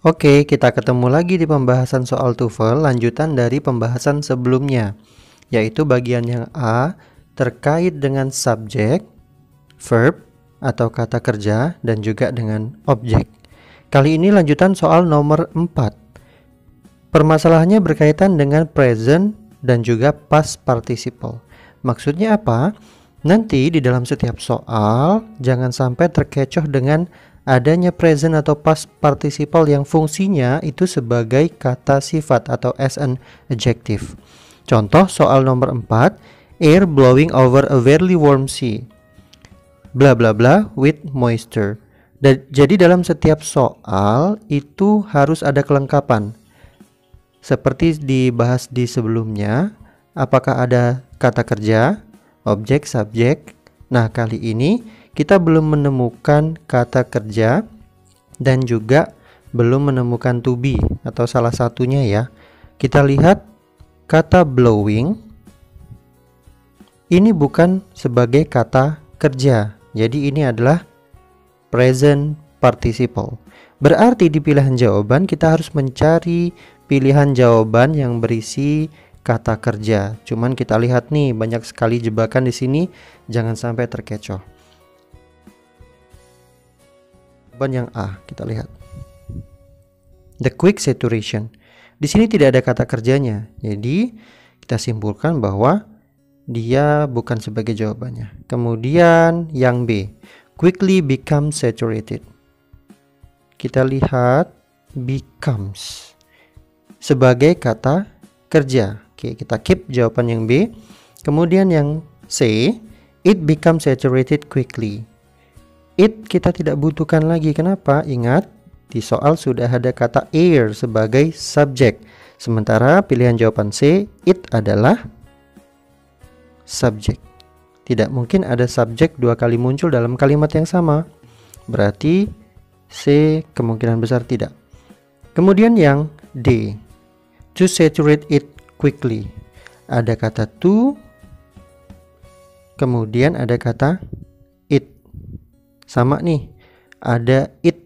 Oke, kita ketemu lagi di pembahasan soal TOEFL lanjutan dari pembahasan sebelumnya, yaitu bagian yang A terkait dengan subjek, verb atau kata kerja dan juga dengan objek. Kali ini lanjutan soal nomor 4. Permasalahannya berkaitan dengan present dan juga past participle. Maksudnya apa? Nanti di dalam setiap soal jangan sampai terkecoh dengan adanya present atau past participle yang fungsinya itu sebagai kata sifat atau as an adjective. Contoh soal nomor 4, air blowing over a very warm sea. Bla bla bla with moisture. Jadi dalam setiap soal itu harus ada kelengkapan. Seperti dibahas di sebelumnya, apakah ada kata kerja, objek, subjek. Nah, kali ini kita belum menemukan kata kerja dan juga belum menemukan to be atau salah satunya ya. Kita lihat kata blowing ini bukan sebagai kata kerja. Jadi ini adalah present participle. Berarti di pilihan jawaban kita harus mencari pilihan jawaban yang berisi kata kerja. Cuman kita lihat nih banyak sekali jebakan di sini, jangan sampai terkecoh. Jawaban yang A kita lihat. The quick saturation. Di sini tidak ada kata kerjanya. Jadi kita simpulkan bahwa dia bukan sebagai jawabannya. Kemudian yang B, quickly become saturated. Kita lihat becomes sebagai kata kerja. Oke, kita keep jawaban yang B. Kemudian yang C, it becomes saturated quickly. It kita tidak butuhkan lagi. Kenapa? Ingat, di soal sudah ada kata air sebagai subjek. Sementara pilihan jawaban C, it adalah subjek. Tidak mungkin ada subjek dua kali muncul dalam kalimat yang sama. Berarti C kemungkinan besar tidak. Kemudian yang D, to saturate it quickly. Ada kata to, kemudian ada kata it. Sama nih, ada it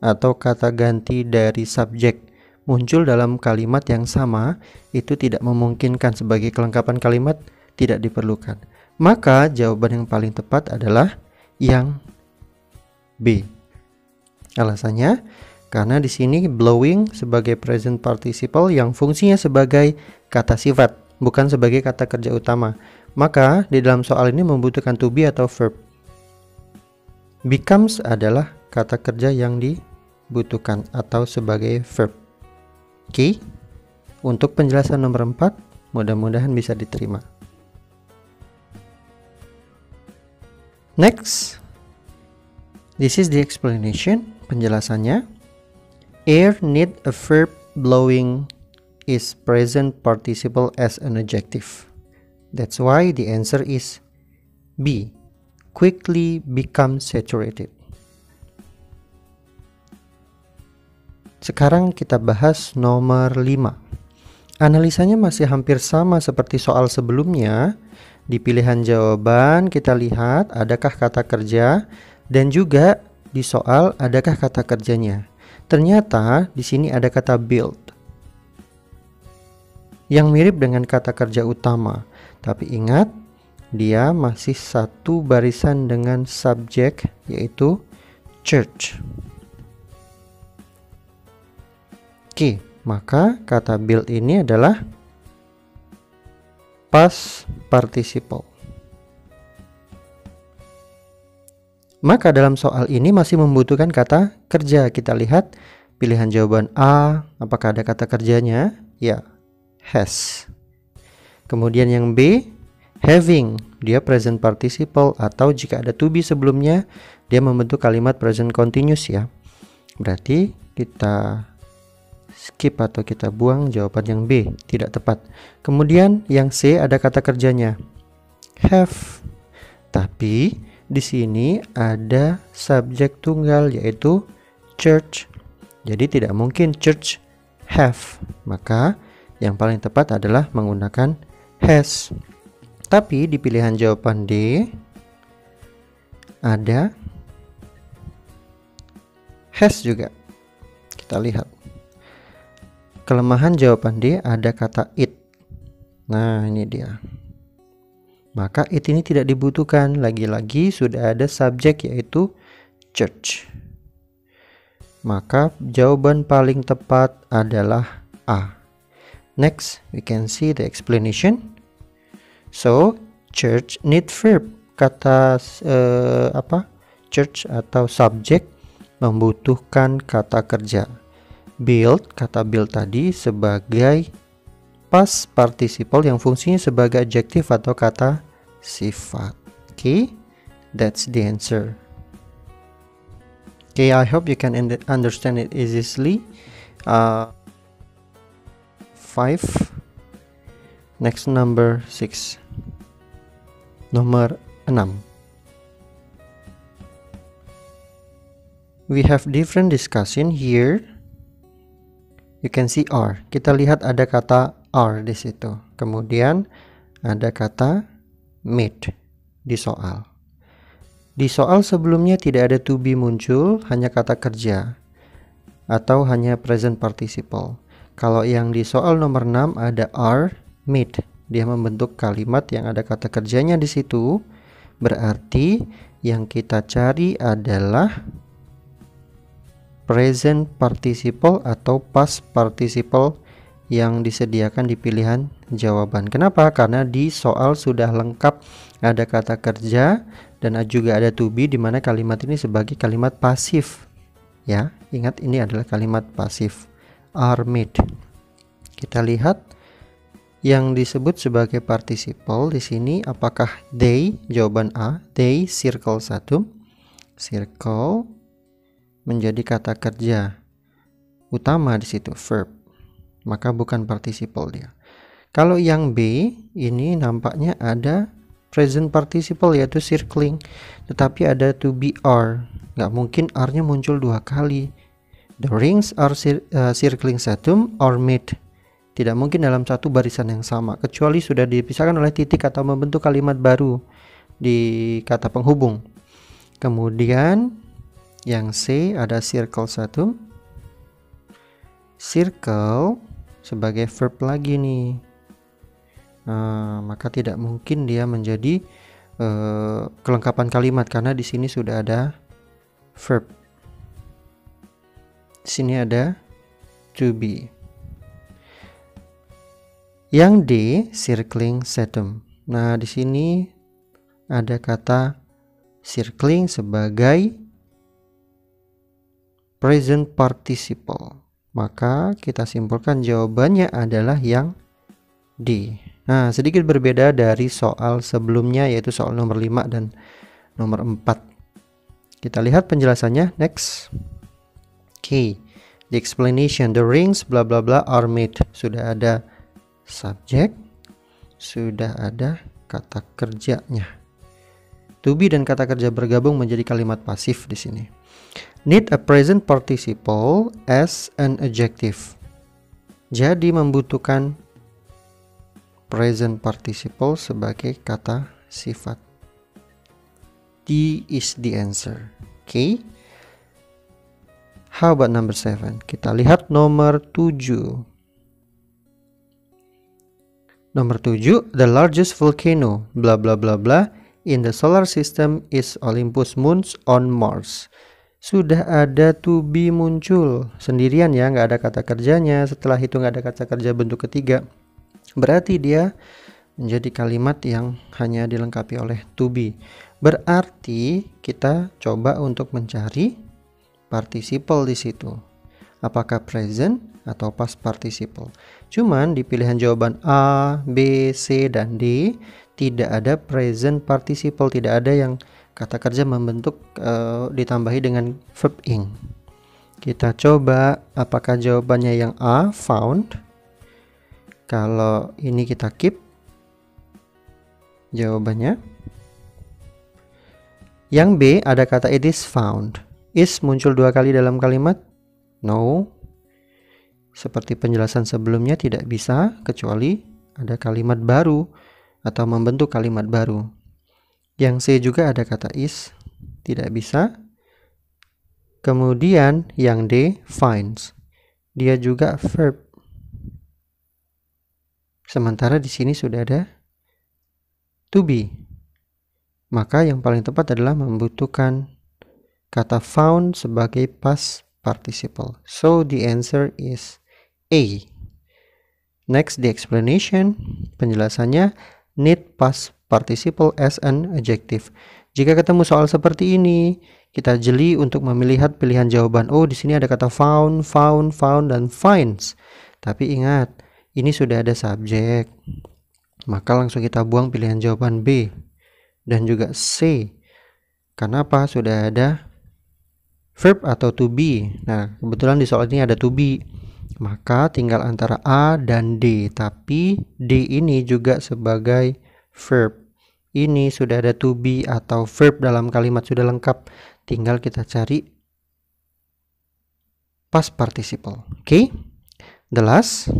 atau kata ganti dari subjek muncul dalam kalimat yang sama, itu tidak memungkinkan sebagai kelengkapan kalimat, tidak diperlukan. Maka jawaban yang paling tepat adalah yang B. Alasannya karena di sini blowing sebagai present participle yang fungsinya sebagai kata sifat, bukan sebagai kata kerja utama. Maka di dalam soal ini membutuhkan to be atau verb. Becomes adalah kata kerja yang dibutuhkan atau sebagai verb. Oke. Untuk penjelasan nomor 4, mudah-mudahan bisa diterima. Next. This is the explanation, penjelasannya. Air need a verb blowing is present participle as an adjective. That's why the answer is B. Quickly become saturated. Sekarang kita bahas nomor 5. Analisanya masih hampir sama seperti soal sebelumnya. Di pilihan jawaban kita lihat adakah kata kerja dan juga di soal adakah kata kerjanya. Ternyata di sini ada kata build yang mirip dengan kata kerja utama. Tapi ingat, dia masih satu barisan dengan subjek yaitu church. Oke, maka kata build ini adalah past participle. Maka dalam soal ini masih membutuhkan kata kerja. Kita lihat pilihan jawaban A, apakah ada kata kerjanya? Ya, has. Kemudian yang B, having, dia present participle atau jika ada to be sebelumnya, dia membentuk kalimat present continuous ya. Berarti kita skip atau kita buang jawaban yang B, tidak tepat. Kemudian yang C ada kata kerjanya, have. Tapi di sini ada subjek tunggal yaitu church. Jadi tidak mungkin church have. Maka yang paling tepat adalah menggunakan has. Tapi di pilihan jawaban D ada has juga. Kita lihat. Kelemahan jawaban D ada kata it. Nah, ini dia. Maka it ini tidak dibutuhkan. Lagi-lagi sudah ada subjek yaitu church. Maka jawaban paling tepat adalah A. Next, we can see the explanation. So, church need verb. Kata church atau subjek membutuhkan kata kerja. Build, kata build tadi sebagai past participle yang fungsinya sebagai adjektif atau kata sifat. Okay, that's the answer. Okay, I hope you can understand it easily. 5. Next, number 6. Nomor 6. We have different discussion here. You can see are. Kita lihat ada kata are di situ. Kemudian ada kata made di soal. Di soal sebelumnya tidak ada to be muncul, hanya kata kerja atau hanya present participle. Kalau yang di soal nomor 6 ada are made. Dia membentuk kalimat yang ada kata kerjanya di situ. Berarti yang kita cari adalah present participle atau past participle yang disediakan di pilihan jawaban. Kenapa? Karena di soal sudah lengkap ada kata kerja dan juga ada to be, di mana kalimat ini sebagai kalimat pasif. Ya, ingat ini adalah kalimat pasif. Are made. Kita lihat yang disebut sebagai participle di sini apakah they? Jawaban A. They circle 1. Circle menjadi kata kerja utama di situ, verb. Maka bukan participle dia. Kalau yang B ini nampaknya ada present participle yaitu circling, tetapi ada to be are. Nggak mungkin are-nya muncul 2 kali. The rings are circling Saturn are made. Tidak mungkin dalam satu barisan yang sama, kecuali sudah dipisahkan oleh titik atau membentuk kalimat baru di kata penghubung. Kemudian yang C ada circle 1. Circle sebagai verb lagi nih. Maka tidak mungkin dia menjadi kelengkapan kalimat karena di sini sudah ada verb. Di sini ada to be. Yang D circling Saturn. Nah, di sini ada kata circling sebagai present participle. Maka kita simpulkan jawabannya adalah yang D. Nah, sedikit berbeda dari soal sebelumnya yaitu soal nomor 5 dan nomor 4. Kita lihat penjelasannya. Next. Okay. The explanation, the rings bla bla bla are made. Sudah ada subjek, sudah ada kata kerjanya. To be dan kata kerja bergabung menjadi kalimat pasif di sini. Need a present participle as an adjective. Jadi membutuhkan present participle sebagai kata sifat. D is the answer. Okay. How about number 7? Kita lihat nomor 7. Nomor 7, the largest volcano bla bla bla bla in the solar system is Olympus Mons on Mars. Sudah ada to be muncul sendirian ya, nggak ada kata kerjanya. Setelah itu nggak ada kata kerja bentuk ketiga. Berarti dia menjadi kalimat yang hanya dilengkapi oleh to be. Berarti kita coba untuk mencari participle di situ. Apakah present atau past participle? Cuman di pilihan jawaban A, B, C, dan D tidak ada present participle, tidak ada yang kata kerja membentuk ditambahi dengan verb ing. Kita coba apakah jawabannya yang A, found. Kalau ini kita keep jawabannya. Yang B ada kata it is found. Is muncul 2 kali dalam kalimat? No. Seperti penjelasan sebelumnya tidak bisa kecuali ada kalimat baru atau membentuk kalimat baru. Yang C juga ada kata is, tidak bisa. Kemudian yang D finds. dia juga verb. Sementara di sini sudah ada to be. Maka yang paling tepat adalah membutuhkan kata found sebagai past participle. So the answer is A. Next, the explanation. Penjelasannya, need past participle as an adjective. Jika ketemu soal seperti ini, kita jeli untuk memilihat pilihan jawaban. Oh, di sini ada kata found, dan finds. Tapi ingat, ini sudah ada subjek. Maka langsung kita buang pilihan jawaban B dan juga C. Karena apa? Sudah ada verb atau to be. Nah, kebetulan di soal ini ada to be. Maka tinggal antara A dan D. Tapi D ini juga sebagai verb. Ini sudah ada to be atau verb dalam kalimat, sudah lengkap. Tinggal kita cari past participle. Okay? The last,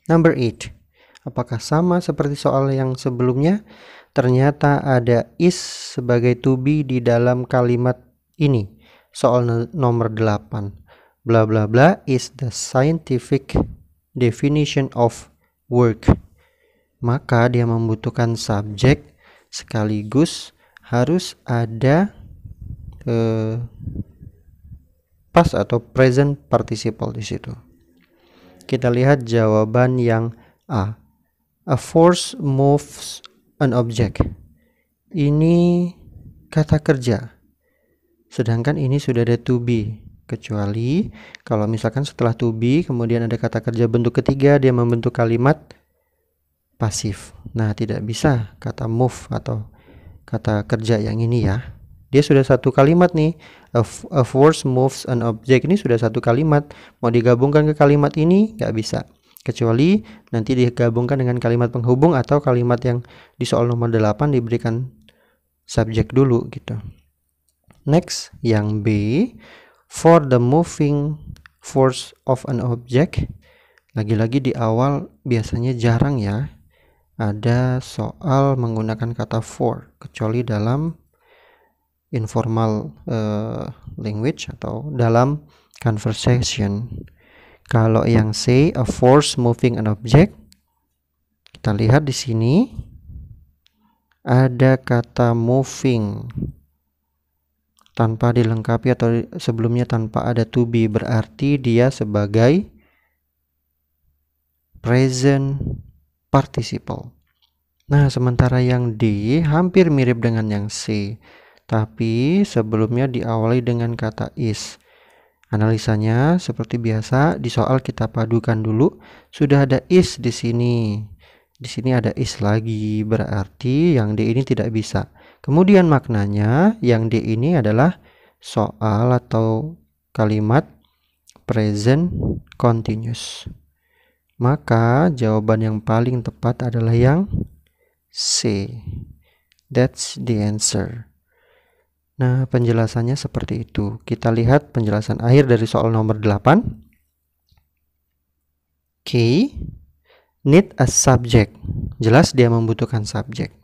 number 8. Apakah sama seperti soal yang sebelumnya? Ternyata ada is sebagai to be di dalam kalimat ini. Soal nomor 8. Bla bla bla is the scientific definition of work. Maka dia membutuhkan subjek sekaligus harus ada past atau present participle di situ. Kita lihat jawaban yang A. A force moves an object. Ini kata kerja. Sedangkan ini sudah ada to be. Kecuali kalau misalkan setelah to be kemudian ada kata kerja bentuk ketiga, dia membentuk kalimat pasif. Nah, tidak bisa kata move atau kata kerja yang ini ya. Dia sudah satu kalimat nih. A force moves an object, ini sudah satu kalimat. Mau digabungkan ke kalimat ini nggak bisa. Kecuali nanti digabungkan dengan kalimat penghubung atau kalimat yang di soal nomor 8 diberikan subjek dulu gitu. Next, yang B. For the moving force of an object. Lagi-lagi di awal biasanya jarang ya ada soal menggunakan kata for, kecuali dalam informal language atau dalam conversation. Kalau yang C, a force moving an object, kita lihat di sini ada kata moving tanpa dilengkapi atau sebelumnya tanpa ada to be, berarti dia sebagai present participle. Nah, sementara yang D hampir mirip dengan yang C, tapi sebelumnya diawali dengan kata is. Analisanya seperti biasa, di soal kita padukan dulu. Sudah ada is di sini. Di sini ada is lagi, berarti yang D ini tidak bisa. Kemudian maknanya yang D ini adalah soal atau kalimat present continuous. Maka jawaban yang paling tepat adalah yang C. That's the answer. Nah, penjelasannya seperti itu. Kita lihat penjelasan akhir dari soal nomor 8. K. Need a subject. Jelas dia membutuhkan subjek.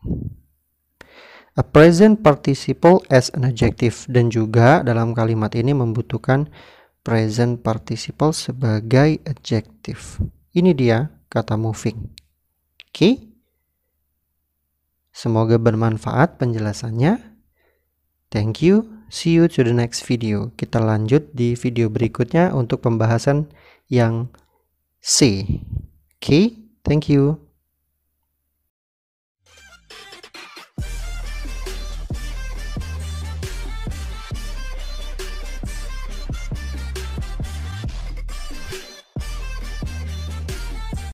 A present participle as an adjective. Dan juga dalam kalimat ini membutuhkan present participle sebagai adjective. Ini dia kata moving. Oke. Semoga bermanfaat penjelasannya. Thank you. See you to the next video. Kita lanjut di video berikutnya untuk pembahasan yang C. Oke. Thank you.